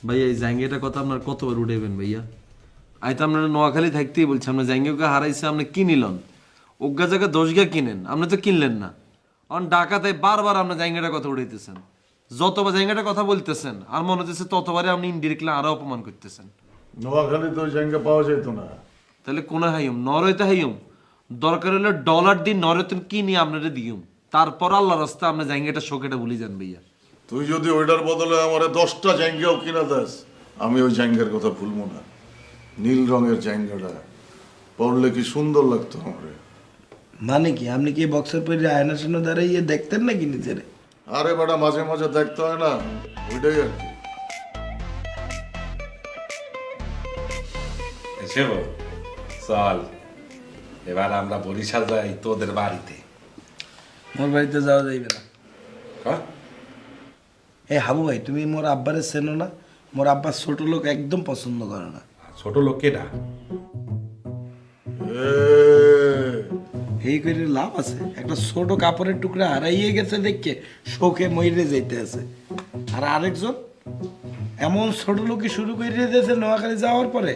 ভাইয়া এই জাঙ্গিয়াটার কথা আপনার কতবার উঠাইবেন ভাইয়া? আই তো আপনারা নোয়াখালী থাকতেই বলছি, আপনার জাঙ্গিয়াকে হারাইছে, আপনি কিনিলেন অজ্ঞা জায়গা 10 গা কিনেন, আপনি তো কিনলেন না। অন ডাকাতে বারবার আপনার জাঙ্গিয়াটার কথা উঠাইতেছেন, যতবার জায়গাটার কথা বলতেছেন আর মনে হচ্ছে ততবারে আপনি ইনডিরেক্টলি আরো অপমান করতেছেন। নোয়াখালী তো ওই জায়গা পাওয়া যেত না। তাহলে কোন হাইম নরইতে হাইম, দরকার হলে ডলার দিন নরতন কিনি আপনারা দিউম, তারপর আল্লাহ রাস্তা আপনার জাঙ্গিয়াটা শোকেটা ভুলে যান ভাইয়া। তুই যদি ওইটার বদলে আমার 10টা জায়গাও কিনা দাস, আমি ওই জায়গার কথা ভুলবো না। নীল রঙের জায়গাটা পড়লে কি সুন্দর লাগতো আমারে। মানে কি আপনি কি বক্সের পরে আয়নার সামনে দাঁড়াইয়ে দেখতেন নাকি নিজেরে? আরে বেটা, মাঝে মাঝে দেখতে হয় না, ওইটাই আর কি। এসেব চল, এবার আমরা বরিশাল যাই তোদের বাড়িতে। মোর বাড়িতে যাওয়া যাইবে না। হ্যাঁ? এই হাবু ভাই, তুমি মোর আব্বারে চেনো না? মোর আব্বা ছোট লোক একদম পছন্দ করে না। ছোট লোক কেটা? এই করে লাভ আছে? একটা ছোট কাপড়ের টুকরা হারাইয়ে গেছে দেখে শোকে মইরে যাইতে আছে। আর আরেকজন এমন ছোট লোকই শুরু করে দিয়েছে নোয়াখালী যাওয়ার পরে।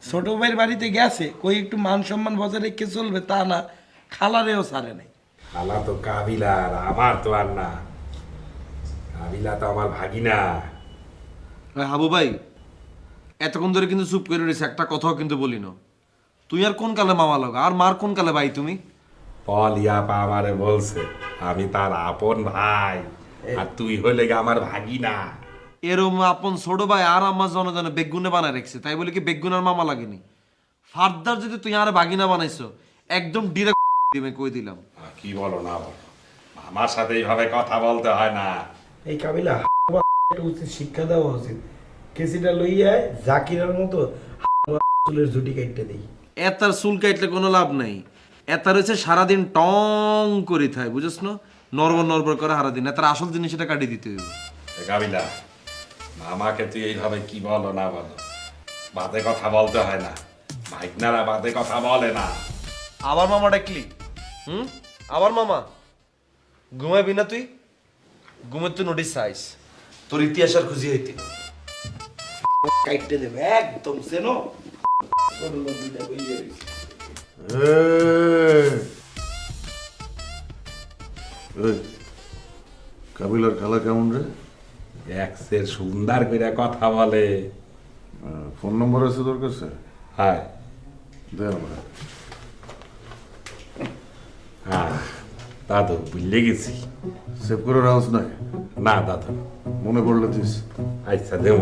ছোট ভাইয়ের বাড়িতে গেছে, কই একটু মান সম্মান বজায় রেখে চলবে তা না, খালারেও ছাড়ে নাই। খালা তো কাবিলার, আমার তো আর না। কাবিলা তো আমার ভাগিনা। হাবু ভাই এতক্ষণ ধরে কিন্তু চুপ করে রয়েছে, একটা কথাও কিন্তু বলি না। তুই আর কোন কালে মামা লাগা আর মার কোন কালে ভাই তুমি? পল ইয়াপা আমারে বলছে আমি তার আপন ভাই, আর তুই হইলে গিয়ে আমার ভাগিনা। এরম আপন ছোট ভাই আর আমার জনজনে বেগুনে বানায় রাখছে, তাই বলে কি বেগুনের মামা লাগেনি? ফার্দার যদি তুই আর বাগিনা বানাইছো একদম ডিরেক্ট দিবে, কই দিলাম। কি বলো না বলো, আমার সাথে এইভাবে কথা বলতে হয় না। এই কাবিলা একটা উচিত শিক্ষা দেওয়া উচিত। কেসিটা লইয়া জাকিরের মতো চুলের ঝুটি কাটতে দেই। এতার চুল কাটলে কোনো লাভ নাই, এতার হচ্ছে সারাদিন টং করে থাই, বুঝছ না? নরবর নরবর করে সারাদিন, এতার আসল জিনিস এটা কাটিয়ে দিতে হইব। কাবিলা, আমাকে তুই এইভাবে কি বলো না বলো, বাদে কথা বলতে হয় না। ভাইগনারা বাদে কথা বলে না। আবার মামা ডাকলি? আবার মামা? ঘুমাবি না তুই? ঘুমের তো নোটিস চাইস, তোর ইতিহাস আর খুঁজি হইতে। কাটতে দেবে একদম চেনো। কাবিলার খালা কেমন রে? এক্সের সুন্দর করে কথা বলে। ফোন নম্বর আছে তোর কাছে? হায়, দে আমার। হ্যাঁ দাদু, বুঝলে গেছি। সেভ করে রাখস নাই? না দাদু, মনে পড়লে দিস। আচ্ছা দেব।